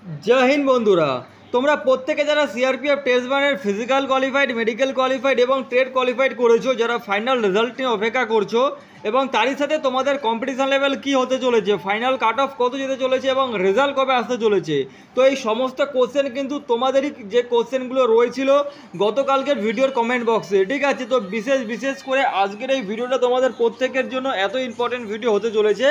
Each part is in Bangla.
जय हिंद बंधुरा তোমরা প্রত্যেকে যারা সিআরপিএফ টেস্ট বানের ফিজিক্যাল কোয়ালিফাইড মেডিকেল কোয়ালিফাইড এবং ট্রেড কোয়ালিফাইড করেছো যারা ফাইনাল রেজাল্ট নিয়ে অপেক্ষা করছো এবং তারই সাথে তোমাদের কম্পিটিশন লেভেল কি হতে চলেছে, ফাইনাল কাট অফ কত যেতে চলেছে এবং রেজাল্ট কবে আসতে চলেছে, তো এই সমস্ত কোশ্চেন কিন্তু তোমাদেরই যে কোশ্চেনগুলো রয়েছিল গতকালকের ভিডিওর কমেন্ট বক্সে, ঠিক আছে। তো বিশেষ করে আজকের এই ভিডিওটা তোমাদের প্রত্যেকের জন্য এত ইম্পর্টেন্ট ভিডিও হতে চলেছে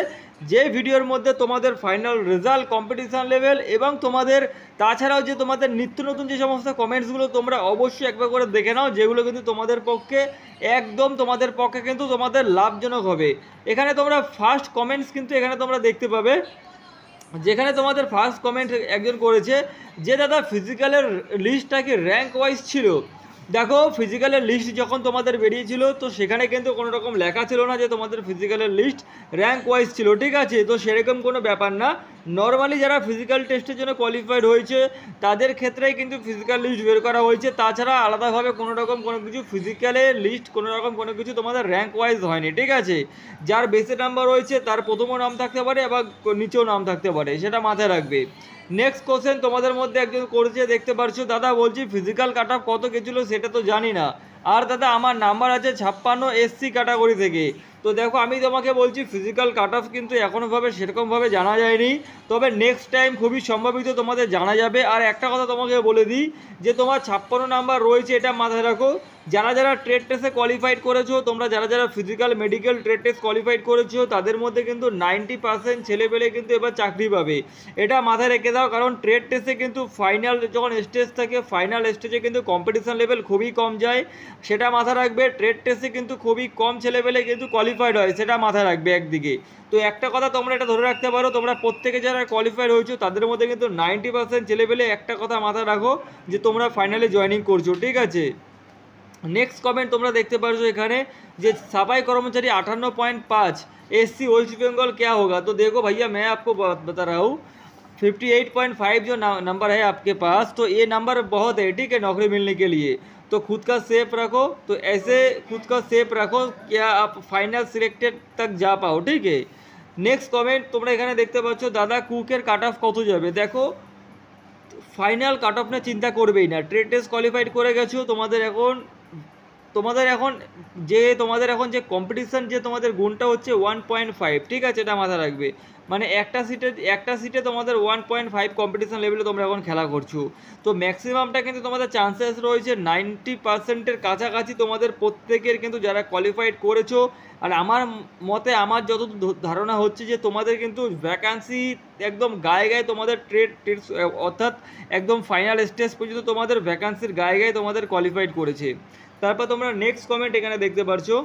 যে ভিডিওর মধ্যে তোমাদের ফাইনাল রেজাল্ট, কম্পিটিশন লেভেল এবং তোমাদের তাছাড়াও যে তোমাদের নিত্য নতুন যে সমস্ত কমেন্টসগুলো তোমরা অবশ্যই একবার করে দেখে নাও, যেগুলো কিন্তু তোমাদের পক্ষে কিন্তু তোমাদের লাভজনক হবে। এখানে তোমরা ফার্স্ট কমেন্টস কিন্তু এখানে তোমরা দেখতে পাবে, যেখানে তোমাদের ফার্স্ট কমেন্ট একজন করেছে যে দাদা ফিজিক্যালের লিস্টটা কি র্যাঙ্ক ওয়াইজ ছিল। দেখো, ফিজিক্যালের লিস্ট যখন তোমাদের বেরিয়েছিল তো সেখানে কিন্তু কোনো রকম লেখা ছিল না যে তোমাদের ফিজিক্যালের লিস্ট র্যাঙ্ক ওয়াইজ ছিল, ঠিক আছে। তো সেরকম কোনো ব্যাপার না, নর্মালি যারা ফিজিক্যাল টেস্টের জন্য কোয়ালিফাইড হয়েছে তাদের ক্ষেত্রেই কিন্তু ফিজিক্যাল লিস্ট বের করা হয়েছে। তাছাড়া আলাদাভাবে কোনো রকম কোনো কিছু ফিজিক্যালের লিস্ট কোনো রকম কোনো কিছু তোমাদের র্যাঙ্ক ওয়াইজ হয়নি, ঠিক আছে। যার বেশি নাম্বার রয়েছে তার প্রথমও নাম থাকতে পারে আবার নিচেও নাম থাকতে পারে, সেটা মাথায় রাখবে। নেক্সট কোশ্চেন তোমাদের মধ্যে একজন করেছে, দেখতে পারছো দাদা বলছি ফিজিক্যাল কাট অফ কত গেছিলো সেটা তো জানি না, আর দাদা আমার নাম্বার আছে 56 এসসি ক্যাটাগরি থেকে। তো দেখো, আমি তোমাকে বলছি ফিজিক্যাল কাট অফ কিন্তু এখনোভাবে সেরকমভাবে জানা যায়নি, তবে নেক্সট টাইম খুবই সম্ভাবিত তোমাদের জানা যাবে। আর একটা কথা তোমাকে বলে দিই যে তোমার 56 নাম্বার রয়েছে এটা মাথায় রাখো। যারা যারা ট্রেড টেস্টে কোয়ালিফাইড করেছো, তোমরা যারা যারা physical medical trade test qualified করেছো তাদের মধ্যে কিন্তু 90% ছেলেপেলে কিন্তু এবার চাকরি পাবে, এটা মাথায় রেখে দাও। কারণ ট্রেড টেস্টে কিন্তু ফাইনাল যখন স্টেজ থাকে, ফাইনাল স্টেজে কিন্তু কম্পিটিশন লেভেল খুবই কম যায়, সেটা মাথায় রাখবে। ট্রেড টেস্টে কিন্তু খুবই কম ছেলেপেলে কিন্তু কোয়ালিফাইড হয়, সেটা মাথায় রাখবে একদিকে। তো একটা কথা তোমরা এটা ধরে রাখতে পারো, তোমরা প্রত্যেকে যারা কোয়ালিফাইড হয়েছো তাদের মধ্যে কিন্তু 90% ছেলেপেলে একটা কথা মাথায় রাখো যে তোমরা ফাইনালে জয়েনিং করছো, ঠিক আছে। नेक्स्ट कमेंट तुम्हारा देखते पाচ্ছ এখানে যে सफाई कर्मचारी 58.5 एससी वेस्ट बंगाल क्या होगा। तो देखो भैया, मैं आपको बता रहा हूँ 58.5 जो नंबर है आपके पास, तो ये नंबर बहुत है, ठीक है, नौकरी मिलने के लिए। तो खुद का सेफ रखो, तो ऐसे खुद का सेफ रखो क्या आप फाइनल सिलेक्टेड तक जा पाओ, ठीक है। नेक्स्ट कमेंट তোমরা এখানে দেখতে পাচ্ছ দাদা কুকের কাট অফ কত যাবে। দেখো, ফাইনাল কাট অফ নিয়ে চিন্তা করবেই না, ট্রেড টেস্ট কোয়ালিফাইড করে গেছো, তোমাদের এখন যে কম্পিটিশন যে তোমাদের গুণটা হচ্ছে 1.5, ঠিক আছে, এটা মাথায় রাখবে। মানে একটা সিটে তোমাদের 1.5 কম্পিটিশন লেভেলে তোমরা এখন খেলা করছো। তো ম্যাক্সিমামটা কিন্তু তোমাদের চান্সেস রয়েছে 90%-এর কাছাকাছি তোমাদের প্রত্যেকের কিন্তু যারা কোয়ালিফাইড করেছো। আর আমার মতে, আমার যত ধারণা হচ্ছে যে তোমাদের কিন্তু ভ্যাকান্সি একদম গায়ে গায়ে তোমাদের ট্রেড অর্থাৎ একদম ফাইনাল স্টেজ পর্যন্ত তোমাদের ভ্যাকান্সির গায়ে গায়ে তোমাদের কোয়ালিফাইড করেছে। তারপর তোমরা নেক্সট কমেন্ট এখানে দেখতে পারছো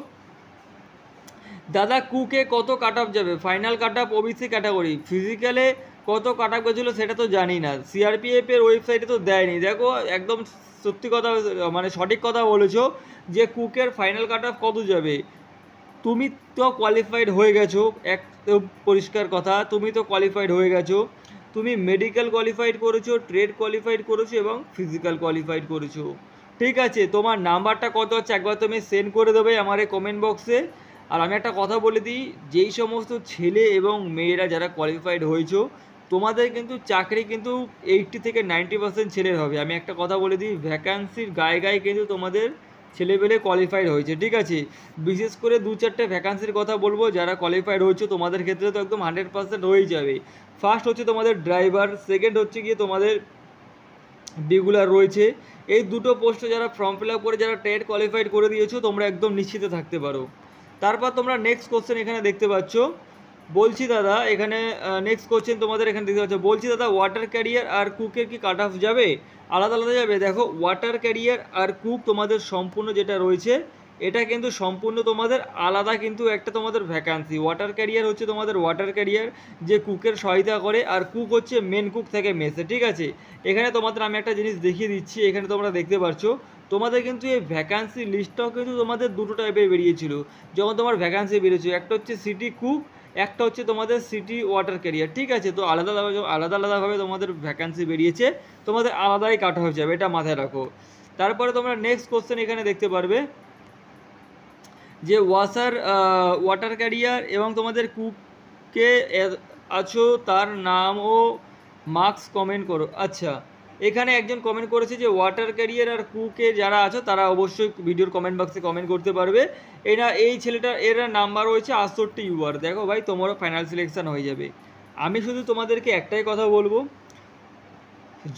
দাদা কুকে কত কাট অফ যাবে, final cut off OBC category ফিজিক্যালে কত কাট অফ গেছিলো সেটা তো জানি না, সিআরপিএফ এর ওয়েবসাইটে তো দেয়নি। দেখো, একদম সত্যি কথা, মানে সঠিক কথা বলেছো যে কুকের ফাইনাল কাট অফ কত যাবে। তুমি তো কোয়ালিফাইড হয়ে গেছো, এক পরিষ্কার কথা, তুমি তো কোয়ালিফাইড হয়ে গেছো। তুমি মেডিকেল কোয়ালিফাইড করেছো, ট্রেড কোয়ালিফাইড করেছো এবং ফিজিক্যাল কোয়ালিফাইড করেছো, ঠিক আছে। তোমার নাম্বারটা কত হচ্ছে একবার তুমি সেন্ড করে দেবে আমার এই কমেন্ট বক্সে। আর আমি একটা কথা বলে দিই, যেই সমস্ত ছেলে এবং মেয়েরা যারা কোয়ালিফাইড হয়েছো তোমাদের কিন্তু চাকরি কিন্তু 80 থেকে 90% ছেলের হবে। আমি একটা কথা বলে দিই, ভ্যাকান্সির গায়ে গায়ে কিন্তু তোমাদের ছেলেবেলে কোয়ালিফাইড হয়েছে, ঠিক আছে। বিশেষ করে 2-4টে ভ্যাকান্সির কথা বলবো, যারা কোয়ালিফাইড হয়েছে তোমাদের ক্ষেত্রে তো একদম 100% হয়েই যাবে। ফার্স্ট হচ্ছে তোমাদের ড্রাইভার, সেকেন্ড হচ্ছে গিয়ে তোমাদের রেগুলার রয়েছে। এই দুটো পোস্টে যারা ফর্ম ফিল আপ করে যারা ট্রেড কোয়ালিফাইড করে দিয়েছো তোমরা একদম নিশ্চিত থাকতে পারো। তারপর তোমরা নেক্সট কোশ্চেন এখানে দেখতে পাচ্ছ, বলছি দাদা এখানে নেক্সট কোশ্চেন তোমাদের এখানে দেখতে পাচ্ছ, বলছি দাদা ওয়াটার ক্যারিয়ার আর কুকের কি কাট অফ যাবে, আলাদা আলাদা যাবে। দেখো, ওয়াটার ক্যারিয়ার আর কুক তোমাদের সম্পূর্ণ যেটা রয়েছে এটা কিন্তু সম্পূর্ণ তোমাদের আলাদা, কিন্তু একটা তোমাদের ভ্যাকান্সি। ওয়াটার ক্যারিয়ার হচ্ছে তোমাদের ওয়াটার ক্যারিয়ার যে কুকের সহায়তা করে, আর কুক হচ্ছে মেন কুক থেকে মেসে, ঠিক আছে। এখানে তোমাদের আমি একটা জিনিস দেখিয়ে দিচ্ছি, এখানে তোমরা দেখতে পাচ্ছ তোমাদের কিন্তু এই ভ্যাকান্সি লিস্টটাও কিন্তু তোমাদের দুটো টাইপের বেরিয়েছিল যখন তোমার ভ্যাকান্সি বেরিয়েছিল, একটা হচ্ছে সিটি কুক, একটা হচ্ছে তোমাদের সিটি ওয়াটার ক্যারিয়ার, ঠিক আছে। তো আলাদা আলাদাভাবে তোমাদের ভ্যাকান্সি বেরিয়েছে, তোমাদের আলাদাই কাটা হয়ে যাবে, এটা মাথায় রাখো। তারপরে তোমরা নেক্সট কোশ্চেন এখানে দেখতে পারবে যে ওয়াটার ক্যারিয়ার এবং তোমাদের কুককে আছো তার নাম ও মার্কস কমেন্ট করো। আচ্ছা, এখানে একজন কমেন্ট করেছে যে ওয়াটার ক্যারিয়ার আর কুকে যারা আছো তারা অবশ্যই ভিডিওর কমেন্ট বক্সে কমেন্ট করতে পারবে। এই ছেলেটার এর নাম্বার রয়েছে 68 ইউআর। দেখো ভাই, তোমারও ফাইনাল সিলেকশন হয়ে যাবে। আমি শুধু তোমাদেরকে একটাই কথা বলবো,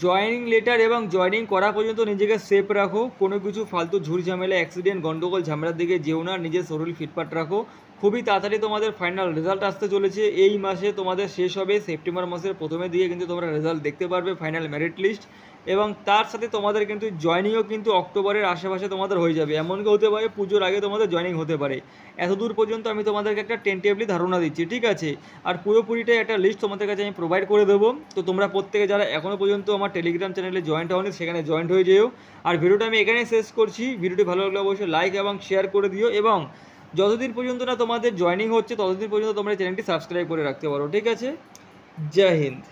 জয়েনিং লেটার এবং জয়েনিং করা পর্যন্ত নিজেকে সেফ রাখো। কোনো কিছু ফালতু ঝুট ঝামেলা, অ্যাক্সিডেন্ট, গন্ডগোল, ঝামেলার দিকে যেও না। নিজের শরীর ফিটফাট রাখো। খুবই তাড়াতাড়ি তোমাদের ফাইনাল রেজাল্ট আসতে চলেছে। এই মাসে তোমাদের শেষ হবে, সেপ্টেম্বর মাসের প্রথমে দিয়ে কিন্তু তোমরা রেজাল্ট দেখতে পারবে, ফাইনাল মেরিট লিস্ট। এবং তার সাথে তোমাদের কিন্তু জয়েনিংও কিন্তু অক্টোবরের আশেপাশে তোমাদের হয়ে যাবে। এমনকি হতে পারে পুজোর আগে তোমাদের জয়েনিং হতে পারে। এতদূর পর্যন্ত আমি তোমাদেরকে একটা টেন্টেটিভলি ধারণা দিচ্ছি, ঠিক আছে? আর পুরোপুরিটাই একটা লিস্ট তোমাদের কাছে আমি প্রোভাইড করে দেবো। তো তোমরা প্রত্যেকে যারা এখনও পর্যন্ত আমার টেলিগ্রাম চ্যানেলে জয়েন্ট হওনি, সেখানে জয়েন্ট হয়ে যেও। আর ভিডিওটা আমি এখানেই শেষ করছি। ভিডিওটি ভালো লাগলে অবশ্যই লাইক এবং শেয়ার করে দিও, এবং যতদিন পর্যন্ত না তোমাদের জয়েনিং হচ্ছে ততদিন পর্যন্ত তোমরা চ্যানেলটি সাবস্ক্রাইব করে রাখতে পারো, ঠিক আছে? জয় হিন্দ।